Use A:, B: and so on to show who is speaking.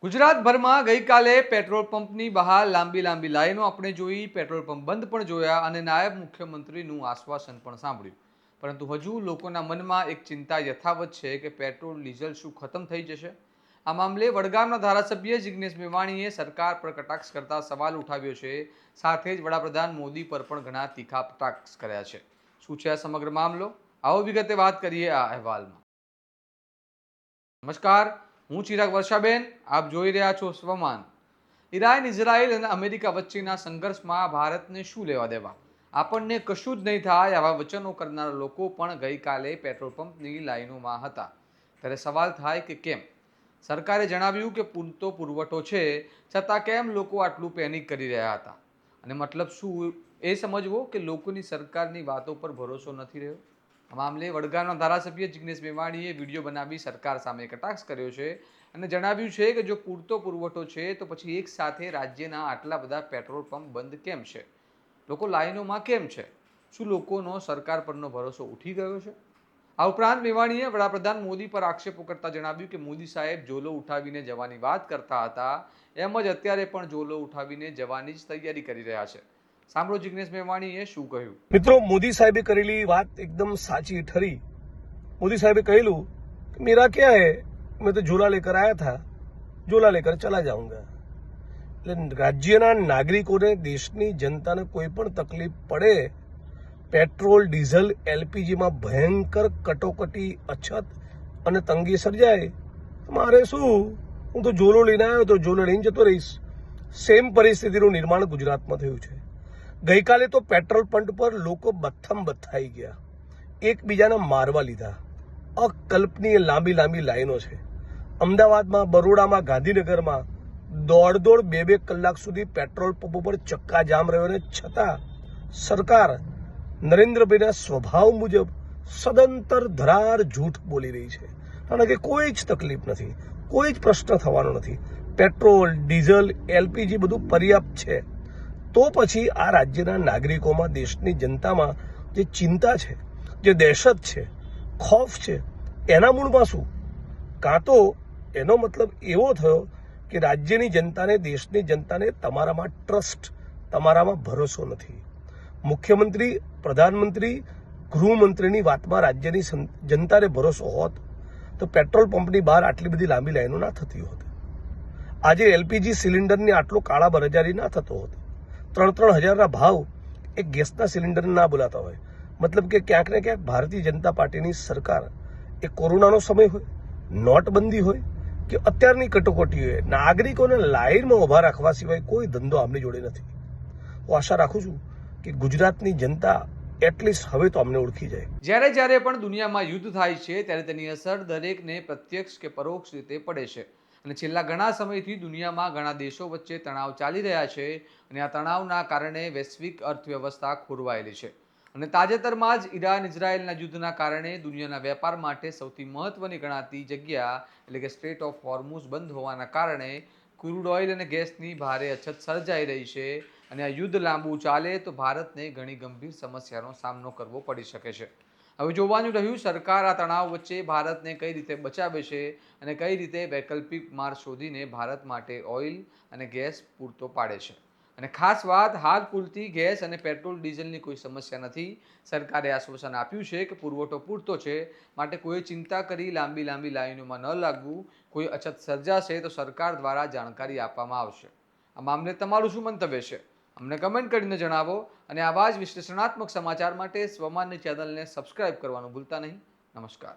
A: ગુજરાતભરમાં ગઈકાલે પેટ્રોલ પંપની બહાર લાંબી લાઈનો આપણે જોઈ, પેટ્રોલ પંપ બંધ પણ જોયા અને નાયબ મુખ્યમંત્રીનું આશ્વાસન પણ સાંભળ્યું. પરંતુ હજુ લોકોના મનમાં એક ચિંતા યથાવત છે કે પેટ્રોલ ડીઝલ શું ખતમ થઈ જશે. આ મામલે વડગામના ધારાસભ્ય જિગ્નેશ મેવાણીએ સરકાર પર કટાક્ષ કરતા સવાલ ઉઠાવ્યો છે. સાથે જ વડાપ્રધાન મોદી પર પણ ઘણા તીખા કટાક્ષ કર્યા છે. શું છે આ સમગ્ર મામલો? આવો વિગતે વાત કરીએ આ અહેવાલમાં. નમસ્કાર, હું ચિરાગ વર્ષાબેન. આપ જોઈ રહ્યા છો સ્વમાન. ઈરાન, ઇઝરાયલ અને અમેરિકા વચ્ચેના સંઘર્ષમાં ભારતને શું લેવા દેવા? આપણને કશું જ નહીં થાય આવા વચનો કરનારા લોકો પણ ગઈકાલે પેટ્રોલ પંપની લાઈનોમાં હતા. ત્યારે સવાલ થાય કે કેમ? સરકારે જણાવ્યું કે પૂરતો પુરવઠો છે, છતાં કેમ લોકો આટલું પેનિક કરી રહ્યા હતા? અને મતલબ શું એ સમજવો કે લોકોની સરકારની વાતો પર ભરોસો નથી રહ્યો. આ મામલે વડગામના ધારાસભ્ય જિગ્નેશ મેવાણીએ વિડીયો બનાવી સરકાર સામે કટાક્ષ કર્યો છે અને જણાવ્યું છે કે જો પૂરતો પુરવઠો છે તો પછી એક સાથે રાજ્યના આટલા બધા પેટ્રોલ પંપ બંધ કેમ છે? લોકો લાઈનોમાં કેમ છે? શું લોકોનો સરકાર પરનો ભરોસો ઉઠી ગયો છે? આ ઉપરાંત મેવાણીએ વડાપ્રધાન મોદી પર આક્ષેપો કરતા જણાવ્યું કે મોદી સાહેબ જોલો ઉઠાવીને જવાની વાત કરતા હતા, એમ જ અત્યારે પણ જોલો ઉઠાવીને જવાની જ તૈયારી કરી રહ્યા છે. સાંભળો જિગ્નેશ મેવાણીએ શું કહ્યું.
B: મિત્રો, મોદી સાહેબે કરેલી વાત એકદમ સાચી ઠરી. મોદી સાહેબે કહેલું કે મેરા ક્યાં હે, મેં તો झोला लेकर आया था, झोला लेकर चला जाऊंगा. એટલે રાજ્યના નાગરિકોને, દેશની જનતાને કોઈ પણ તકલીફ પડે, પેટ્રોલ, ડીઝલ, એલપીજીમાં ભયંકર કટોકટી, અછત અને તંગી સર્જાય, મારે શું? હું તો झोलो લઈને આવ્યો તો झोलो લઈને જતો રહીશ. સેમ પરિસ્થિતિનું નિર્માણ ગુજરાતમાં થયું છે. ગઈકાલે તો પેટ્રોલ પંપ પર લોકો બથમ બથાઈ ગયા, એકબીજાને મારવા લીધા. અકલ્પનીય લાંબી લાઈનો છે. અમદાવાદમાં, બરોડામાં, ગાંધીનગરમાં દોડ 2 કલાક સુધી પેટ્રોલ પંપો પર ચક્કાજામ રહ્યો, ને છતાં સરકાર નરેન્દ્રભાઈના સ્વભાવ મુજબ સદંતર ધરાર જૂઠ બોલી રહી છે. કારણ કે કોઈ જ તકલીફ નથી, કોઈ જ પ્રશ્ન થવાનો નથી. પેટ્રોલ, ડીઝલ, એલપીજી બધું પર્યાપ્ત છે. તો પછી આ રાજ્યના નાગરિકોમાં, દેશની જનતામાં જે ચિંતા છે, જે દહેશત છે, ખોફ છે, એના મૂળમાં શું? કાં તો એનો મતલબ એવો થયો કે રાજ્યની જનતાને, દેશની જનતાને તમારામાં ટ્રસ્ટ, તમારામાં ભરોસો નથી. મુખ્યમંત્રી, પ્રધાનમંત્રી, ગૃહમંત્રીની વાતમાં રાજ્યની જનતાને ભરોસો હોત તો પેટ્રોલ પંપની બહાર આટલી બધી લાંબી લાઈનો ના થતી હોત. આજે એલપીજી સિલિન્ડરની આટલો કાળા બજારી ના થતો હોત. 3-3 હજારના ભાવ એક ગેસના સિલિન્ડર ના બોલાતા હોય. મતલબ કે ક્યાંક ને ક્યાંક ભારતીય જનતા પાર્ટીની સરકાર, એ કોરોનાનો સમય હોય, નોટબંધી હોય કે અત્યારની કટોકટી હોય, નાગરિકોને લાઈનમાં ઉભા રાખવા સિવાય કોઈ ધંધો આમની જોડે નથી. હું આશા રાખું છું કે ગુજરાતની જનતા એટલીસ્ટ હવે તો અમને ઓળખી જાય.
A: જ્યારે પણ દુનિયામાં યુદ્ધ થાય છે ત્યારે તેની અસર દરેકને પ્રત્યક્ષ કે પરોક્ષ રીતે પડે છે. અને છેલ્લા ઘણા સમયથી દુનિયામાં ઘણા દેશો વચ્ચે તણાવ ચાલી રહ્યા છે અને આ તણાવના કારણે વૈશ્વિક અર્થવ્યવસ્થા ખોરવાયેલી છે. અને તાજેતરમાં જ ઈરાન ઇઝરાયલના યુદ્ધના કારણે દુનિયાના વેપાર માટે સૌથી મહત્વની ગણાતી જગ્યા એટલે કે સ્ટ્રેટ ઓફ હોર્મુઝ બંધ હોવાના કારણે ક્રૂડ ઓઇલ અને ગેસની ભારે અછત સર્જાઈ રહી છે. અને આ યુદ્ધ લાંબુ ચાલે તો ભારતને ઘણી ગંભીર સમસ્યાનો સામનો કરવો પડી શકે છે. હવે જોવાનું રહ્યું સરકાર આ તણાવ વચ્ચે ભારતને કઈ રીતે બચાવે છે અને કઈ રીતે વૈકલ્પિક માર્ગ શોધીને ભારત માટે ઓઇલ અને ગેસ પૂરતો પાડે છે. અને ખાસ વાત, હાલ પૂરતી ગેસ અને પેટ્રોલ ડીઝલની કોઈ સમસ્યા નથી. સરકારે આશ્વાસન આપ્યું છે કે પુરવઠો પૂરતો છે, માટે કોઈ ચિંતા કરી લાંબી લાઈનોમાં ન લાગવું. કોઈ અછત સર્જાશે તો સરકાર દ્વારા જાણકારી આપવામાં આવશે. આ મામલે તમારું શું મંતવ્ય છે? અમને કમેન્ટ કરીને જણાવો. અને આવા જ વિશ્લેષણાત્મક સમાચાર માટે સ્વમાનની ચેનલને સબસ્ક્રાઇબ કરવાનું ભૂલતા નહીં. નમસ્કાર.